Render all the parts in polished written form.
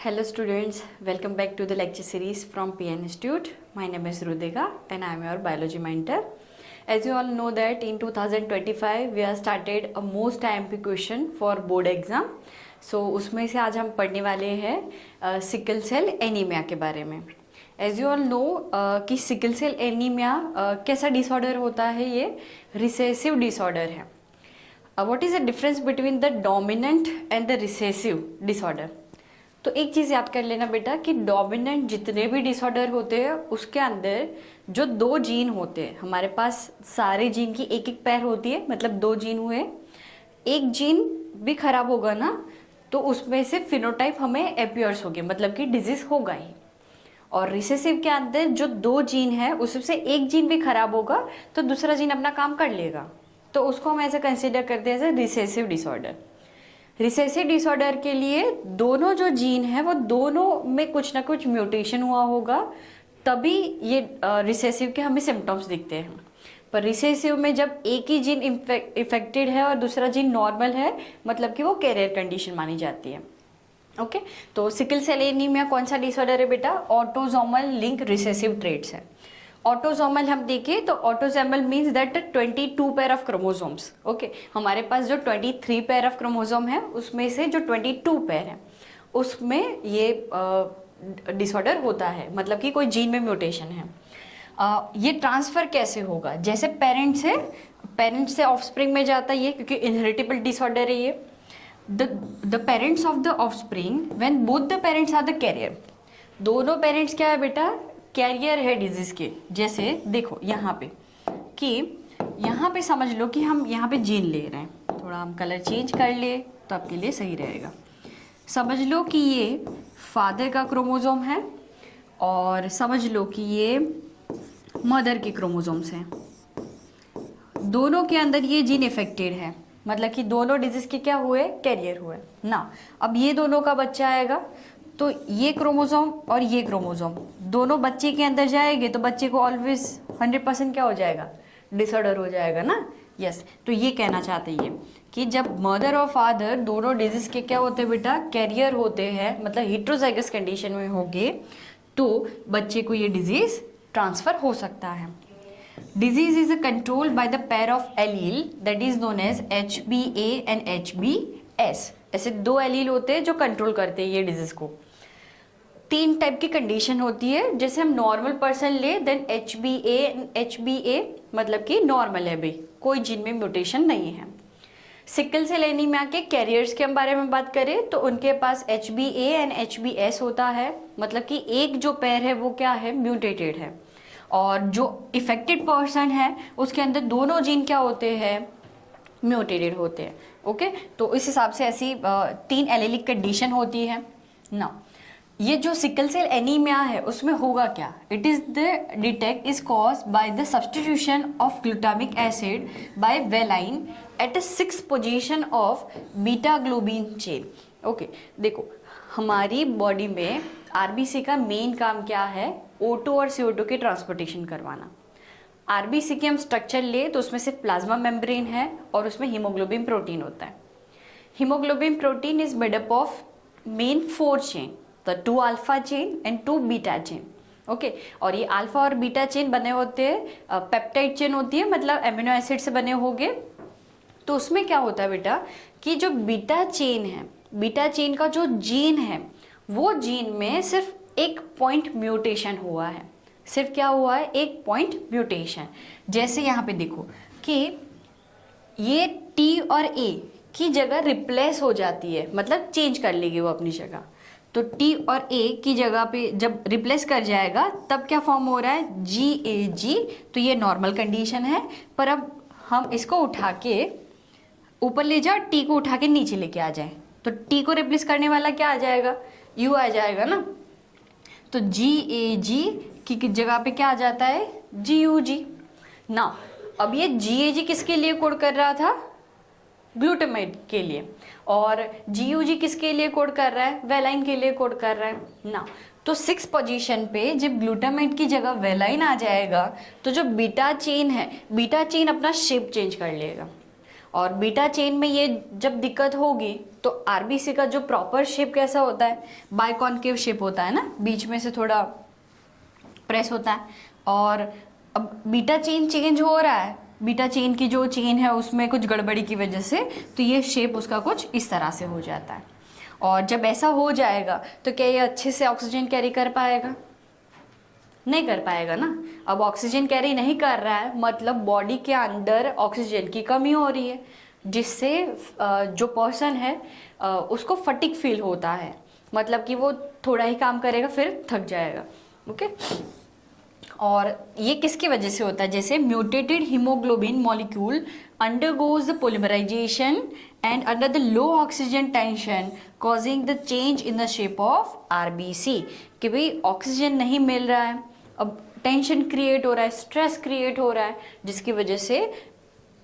Hello students, welcome back to the lecture series from PN Institute. My name is Rudika and I am your biology mentor. As you all know that in 2025 we have started a most IMP question for board exam. So उसमें से आज हम पढ़ने वाले हैं sickle cell anaemia के बारे में. As you all know कि सिकल सेल एनीमिया कैसा डिसऑर्डर होता है, ये रिसेसिव डिसऑर्डर है. What is the difference between the dominant and the recessive disorder? तो एक चीज़ याद कर लेना बेटा कि डोमिनेंट जितने भी डिसऑर्डर होते हैं उसके अंदर जो दो जीन होते हैं, हमारे पास सारे जीन की एक एक पैर होती है, मतलब दो जीन हुए, एक जीन भी खराब होगा ना तो उसमें से फिनोटाइप हमें अपीयर्स होगी, मतलब कि डिजीज होगा ही. और रिसेसिव के अंदर जो दो जीन है उसमें से एक जीन भी खराब होगा तो दूसरा जीन अपना काम कर लेगा, तो उसको हम ऐसे कंसिडर करते हैं as a recessive disorder. Recessive disorder के लिए दोनों जो जीन है वो दोनों में कुछ ना कुछ म्यूटेशन हुआ होगा, तभी ये रिसेसिव के हमें सिम्टम्स दिखते हैं. पर रिसेसिव में जब एक ही जीन इफेक्टेड है और दूसरा जीन नॉर्मल है, मतलब कि वो कैरियर कंडीशन मानी जाती है. ओके तो सिकल सेल एनीमिया कौन सा डिसऑर्डर है बेटा? ऑटोसोमल लिंक रिसेसिव ट्रेट्स है. ऑटोसोमल हम देखें तो autosomal means that 22 pair of chromosomes. Okay हमारे पास जो 23 पेयर ऑफ क्रोमोसोम है उसमें से जो 22 पेयर है उसमें ये डिसऑर्डर होता है, मतलब कि कोई जीन में म्यूटेशन है. ये ट्रांसफ़र कैसे होगा? जैसे पेरेंट्स से ऑफस्प्रिंग में जाता है ये, क्योंकि इनहेरिटेबल डिसऑर्डर है ये. The parents of the offspring when both the parents are the carrier. दोनों पेरेंट्स क्या है बेटा? कैरियर है डिजीज के. जैसे देखो यहाँ पे कि यहाँ पे समझ लो कि हम यहाँ पे जीन ले रहे हैं, थोड़ा हम कलर चेंज कर ले तो आपके लिए सही रहेगा. समझ लो कि ये फादर का क्रोमोसोम है और समझ लो कि ये मदर के क्रोमोसोम्स हैं. दोनों के अंदर ये जीन इफेक्टेड है, मतलब कि दोनों डिजीज के क्या हुए? कैरियर हुए ना. अब ये दोनों का बच्चा आएगा तो ये क्रोमोसोम और ये क्रोमोसोम दोनों बच्चे के अंदर जाएंगे तो बच्चे को ऑलवेज 100% क्या हो जाएगा? डिसऑर्डर हो जाएगा ना. यस तो ये कहना चाहते हैं ये कि जब मदर और फादर दोनों डिजीज के क्या होते हैं बेटा? कैरियर होते हैं, मतलब हेटेरोजाइगस कंडीशन में होंगे तो बच्चे को ये डिजीज ट्रांसफर हो सकता है. Disease is control by the pair of allele that is known as HBA and HBS. ऐसे दो एलील होते हैं जो कंट्रोल करते हैं ये डिजीज को. तीन टाइप की कंडीशन होती है. जैसे हम नॉर्मल पर्सन ले देन HBA मतलब कि नॉर्मल है भाई, कोई जीन में म्यूटेशन नहीं है. सिकल सेल एनीमिया के कैरियर्स के बारे में बात करें तो उनके पास HBA एंड HBS होता है, मतलब कि एक जो पैर है वो क्या है? म्यूटेटेड है. और जो इफेक्टेड पर्सन है उसके अंदर दोनों जीन क्या होते हैं? म्यूटेटेड होते हैं. ओके तो इस हिसाब से ऐसी तीन एलेलिक कंडीशन होती है ना. ये जो सिकल सेल एनीमिया है उसमें होगा क्या? It is the detect is cause by the substitution of glutamic acid by valine at 6th position of beta globin chain. Okay देखो हमारी बॉडी में आरबीसी का मेन काम क्या है? O2 और CO2 की ट्रांसपोर्टेशन करवाना. आरबीसी की हम स्ट्रक्चर ले तो उसमें सिर्फ प्लाज्मा मेम्ब्रेन है और उसमें हीमोग्लोबिन प्रोटीन होता है. Haemoglobin protein is made up of main 4 chain, the 2 alpha chain and 2 beta chain. Okay और ये अल्फा और बीटा चेन बने होते हैं, पेप्टाइड चेन होती है, मतलब एमिनो एसिड से बने होंगे. तो उसमें क्या होता है बेटा कि जो बीटा चेन है, बीटा चेन का जो जीन है वो जीन में सिर्फ एक पॉइंट म्यूटेशन हुआ है. सिर्फ क्या हुआ है? एक पॉइंट म्यूटेशन. जैसे यहाँ पे देखो कि ये T और A की जगह रिप्लेस हो जाती है, मतलब चेंज कर लेगी वो अपनी जगह. तो T और A की जगह पे जब रिप्लेस कर जाएगा तब क्या फॉर्म हो रहा है? GAG. तो ये नॉर्मल कंडीशन है. पर अब हम इसको उठा के ऊपर ले जाओ, T को उठा के नीचे लेके आ जाए तो T को रिप्लेस करने वाला क्या आ जाएगा? U आ जाएगा ना. तो GAG की जगह पे क्या आ जाता है? GUG ना. अब ये GAG किसके लिए कोड कर रहा था? ग्लूटामेट के लिए. और GUG किसके लिए कोड कर रहा है? वेलाइन के लिए कोड कर रहा है ना. तो 6th पोजीशन पे जब ग्लूटामेट की जगह वेलाइन आ जाएगा तो जो बीटा चेन है, बीटा चेन अपना शेप चेंज कर लेगा और बीटा चेन में ये जब दिक्कत होगी तो आरबीसी का जो प्रॉपर शेप कैसा होता है, बाइकॉन्केव शेप होता है ना, बीच में से थोड़ा प्रेस होता है। और अब बीटा चेन चेंज हो रहा है, बीटा चेन की जो चेन है उसमें कुछ गड़बड़ी की वजह से, तो ये शेप उसका कुछ इस तरह से हो जाता है। और जब ऐसा हो जाएगा तो क्या ये अच्छे से ऑक्सीजन कैरी कर पाएगा? नहीं कर पाएगा ना। अब ऑक्सीजन कैरी नहीं कर रहा है मतलब बॉडी के अंदर ऑक्सीजन की कमी हो रही है, जिससे जो पर्सन है उसको फटिक फील होता है, मतलब कि वो थोड़ा ही काम करेगा फिर थक जाएगा। ओके, और ये किसकी वजह से होता है? जैसे mutated haemoglobin molecule undergoes the polymerization and under the low oxygen tension causing the change in the shape of RBC। कि भाई ऑक्सीजन नहीं मिल रहा है, अब टेंशन क्रिएट हो रहा है, स्ट्रेस क्रिएट हो रहा है, जिसकी वजह से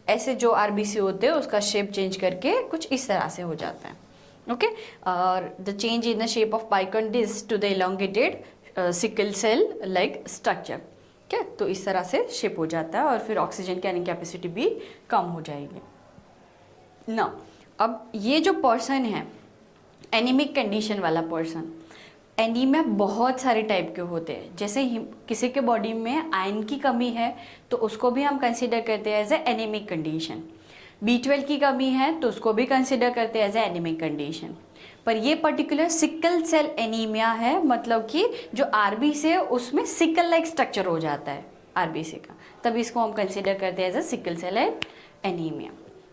ऐसे जो RBC होते हैं उसका शेप चेंज करके कुछ इस तरह से हो जाता है। ओके, और the change in the shape of biconcave disc to the elongated sickle cell like structure. ठीक है, तो इस तरह से शेप हो जाता है और फिर ऑक्सीजन कैरिंग कैपेसिटी भी कम हो जाएगी ना। अब ये जो पर्सन है एनीमिक कंडीशन वाला पर्सन, एनीमिया बहुत सारे टाइप के होते हैं। जैसे किसी के बॉडी में आयरन की कमी है तो उसको भी हम कंसिडर करते हैं एज ए एनीमिक कंडीशन। B12 की कमी है तो उसको भी कंसिडर करते हैं एज ए एनीमिक कंडीशन। पर ये पर्टिकुलर सिकल सेल एनीमिया है, मतलब कि जो आरबीसी है उसमें सिकल लाइक स्ट्रक्चर हो जाता है आरबीसी का, तब इसको हम कंसिडर करते हैं as a sickle cell anaemia.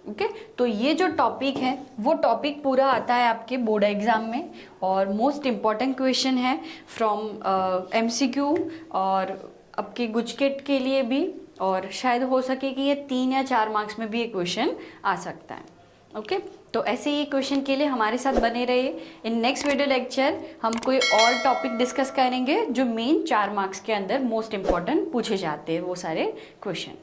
Okay, तो ये जो टॉपिक है वो टॉपिक पूरा आता है आपके बोर्ड एग्जाम में और मोस्ट इम्पॉर्टेंट क्वेश्चन है फ्रॉम MCQ और आपके गुजकेट के लिए भी, और शायद हो सके कि ये 3 या 4 मार्क्स में भी ये क्वेश्चन आ सकता है। ओके, तो ऐसे ही क्वेश्चन के लिए हमारे साथ बने रहिए। इन नेक्स्ट वीडियो लेक्चर हम कोई और टॉपिक डिस्कस करेंगे जो मेन 4 मार्क्स के अंदर मोस्ट इम्पॉर्टेंट पूछे जाते हैं वो सारे क्वेश्चन।